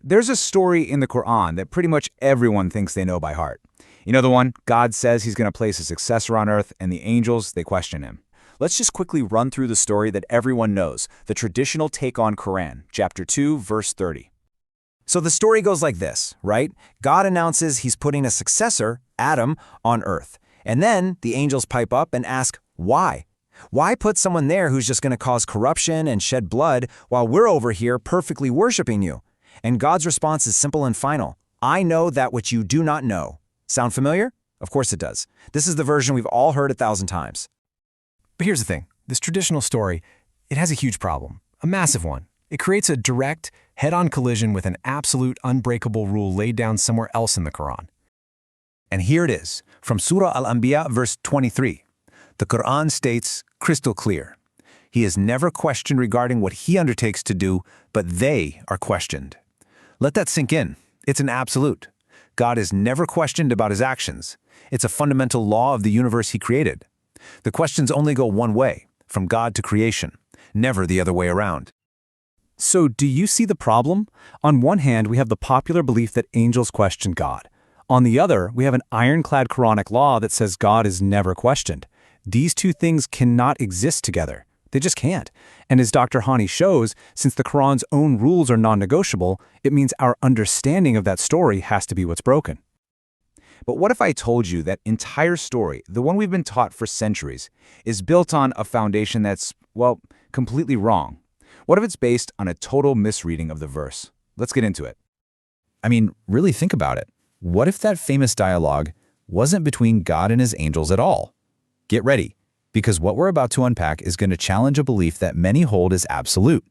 there's a story in the Quran that pretty much everyone thinks they know by heart. You know the one? God says he's going to place a successor on earth, and the angels, they question him. Let's just quickly run through the story that everyone knows, the traditional take on Quran, chapter 2, verse 30. So the story goes like this, right? God announces he's putting a successor, Adam, on earth. And then the angels pipe up and ask, why? Why put someone there who's just going to cause corruption and shed blood while we're over here perfectly worshiping you? And God's response is simple and final. I know that which you do not know. Sound familiar? Of course it does. This is the version we've all heard 1,000 times. But here's the thing. This traditional story, it has a huge problem, a massive one. It creates a direct, head-on collision with an absolute unbreakable rule laid down somewhere else in the Quran. And here it is, from Surah Al-Anbiya, verse 23. The Quran states, crystal clear, he is never questioned regarding what he undertakes to do, but they are questioned. Let that sink in. It's an absolute. God is never questioned about his actions. It's a fundamental law of the universe he created. The questions only go one way, from God to creation, never the other way around. So do you see the problem? On one hand, we have the popular belief that angels question God. On the other, we have an ironclad Quranic law that says God is never questioned. These two things cannot exist together. They just can't. And as Dr. Hani shows, since the Quran's own rules are non-negotiable, it means our understanding of that story has to be what's broken. But what if I told you that entire story, the one we've been taught for centuries, is built on a foundation that's, well, completely wrong? What if it's based on a total misreading of the verse? Let's get into it. I mean, really think about it. What if that famous dialogue wasn't between God and his angels at all? Get ready, because what we're about to unpack is going to challenge a belief that many hold as absolute.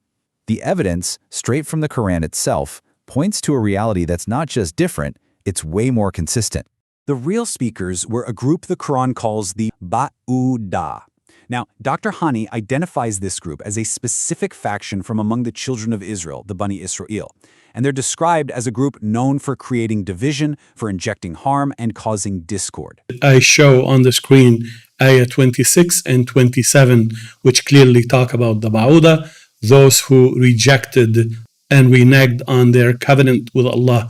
The evidence, straight from the Quran itself, points to a reality that's not just different, it's way more consistent. The real speakers were a group the Quran calls the Ba'uda. Now, Dr. Hani identifies this group as a specific faction from among the children of Israel, the Bani Israel, and they're described as a group known for creating division, for injecting harm, and causing discord. I show on the screen ayah 26 and 27, which clearly talk about the Ba'uda, those who rejected and reneged on their covenant with Allah.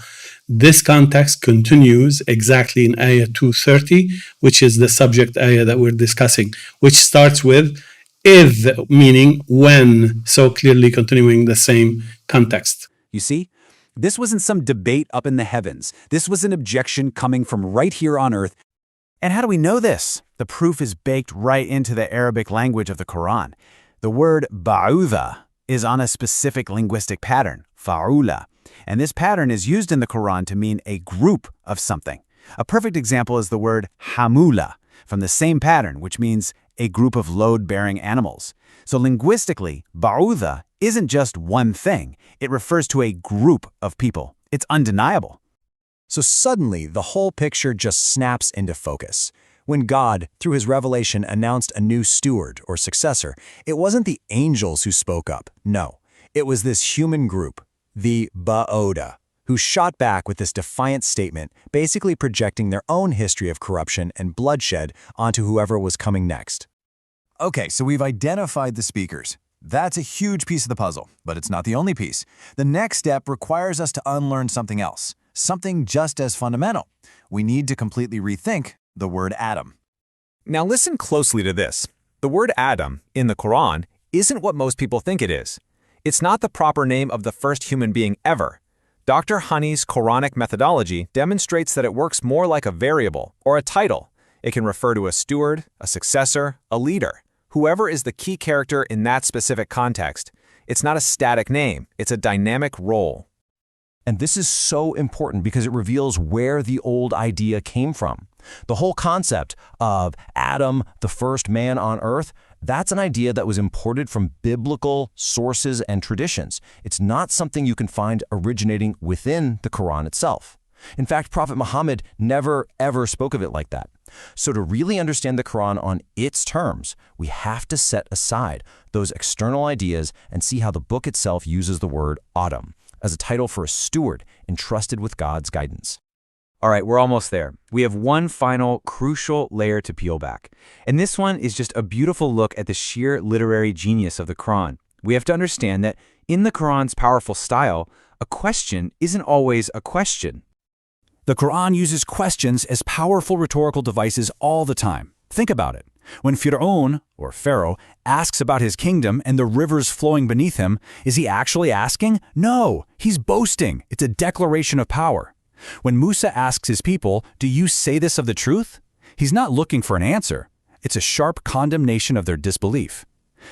This context continues exactly in ayah 230, which is the subject ayah that we're discussing, which starts with إِذ, meaning when, so clearly continuing the same context. You see, this wasn't some debate up in the heavens. This was an objection coming from right here on earth. And how do we know this? The proof is baked right into the Arabic language of the Quran. The word ba'udha is on a specific linguistic pattern, fa'ula. And this pattern is used in the Quran to mean a group of something. A perfect example is the word hamula, from the same pattern, which means a group of load-bearing animals. So linguistically, ba'udha isn't just one thing. It refers to a group of people. It's undeniable. So suddenly, the whole picture just snaps into focus. When God, through his revelation, announced a new steward or successor, it wasn't the angels who spoke up. No, it was this human group, the Ba'uda, who shot back with this defiant statement, basically projecting their own history of corruption and bloodshed onto whoever was coming next. Okay, so we've identified the speakers. That's a huge piece of the puzzle, but it's not the only piece. The next step requires us to unlearn something else, something just as fundamental. We need to completely rethink the word Adam. Now listen closely to this. The word Adam in the Quran isn't what most people think it is. It's not the proper name of the first human being ever. Dr. Hani's Quranic methodology demonstrates that it works more like a variable or a title. It can refer to a steward, a successor, a leader, whoever is the key character in that specific context. It's not a static name, it's a dynamic role. And this is so important because it reveals where the old idea came from. The whole concept of Adam, the first man on earth, that's an idea that was imported from biblical sources and traditions. It's not something you can find originating within the Quran itself. In fact, Prophet Muhammad never, ever spoke of it like that. So to really understand the Quran on its terms, we have to set aside those external ideas and see how the book itself uses the word Adam as a title for a steward entrusted with God's guidance. All right, we're almost there. We have one final crucial layer to peel back. And this one is just a beautiful look at the sheer literary genius of the Quran. We have to understand that in the Quran's powerful style, A question isn't always a question. The Quran uses questions as powerful rhetorical devices all the time. Think about it. When Fir'aun, or Pharaoh, asks about his kingdom and the rivers flowing beneath him, is he actually asking? No, he's boasting. It's a declaration of power. When Musa asks his people, "Do you say this of the truth?" he's not looking for an answer. It's a sharp condemnation of their disbelief.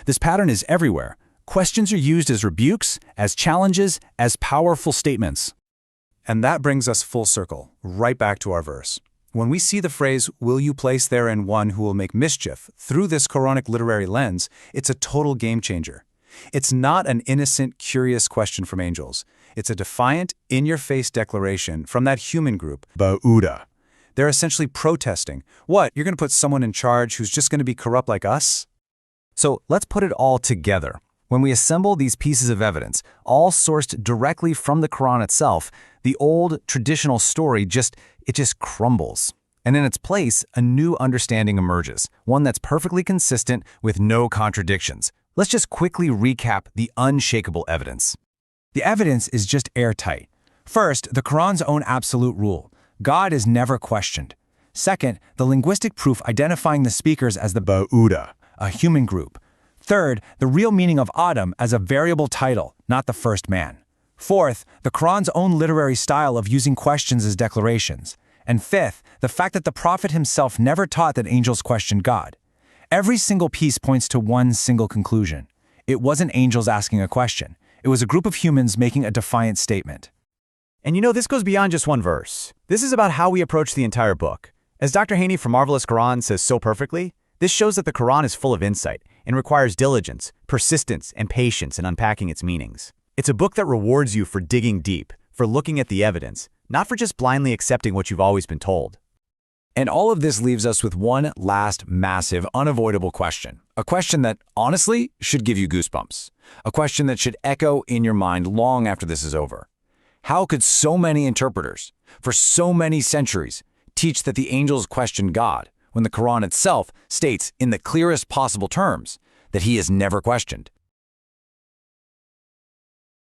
This pattern is everywhere. Questions are used as rebukes, as challenges, as powerful statements. And that brings us full circle, right back to our verse. When we see the phrase, "Will you place therein one who will make mischief?" through this Quranic literary lens, it's a total game changer. It's not an innocent, curious question from angels. It's a defiant, in-your-face declaration from that human group, Ba'uda. They're essentially protesting. What, you're going to put someone in charge who's just going to be corrupt like us? So let's put it all together. When we assemble these pieces of evidence, all sourced directly from the Quran itself, the old traditional story just crumbles. And in its place, a new understanding emerges, one that's perfectly consistent with no contradictions. Let's just quickly recap the unshakable evidence. The evidence is just airtight. First, the Quran's own absolute rule. God is never questioned. Second, the linguistic proof identifying the speakers as the Ba'uda, a human group. Third, the real meaning of Adam as a variable title, not the first man. Fourth, the Quran's own literary style of using questions as declarations. And fifth, the fact that the Prophet himself never taught that angels questioned God. Every single piece points to one single conclusion. It wasn't angels asking a question. It was a group of humans making a defiant statement. And this goes beyond just one verse. This is about how we approach the entire book. As Dr. Haney from Marvelous Quran says so perfectly, this shows that the Quran is full of insight and requires diligence, persistence, and patience in unpacking its meanings. It's a book that rewards you for digging deep, for looking at the evidence, not for just blindly accepting what you've always been told. And all of this leaves us with one last massive, unavoidable question. A question that, honestly, should give you goosebumps. A question that should echo in your mind long after this is over. How could so many interpreters, for so many centuries, teach that the angels questioned God, when the Quran itself states in the clearest possible terms that he is never questioned?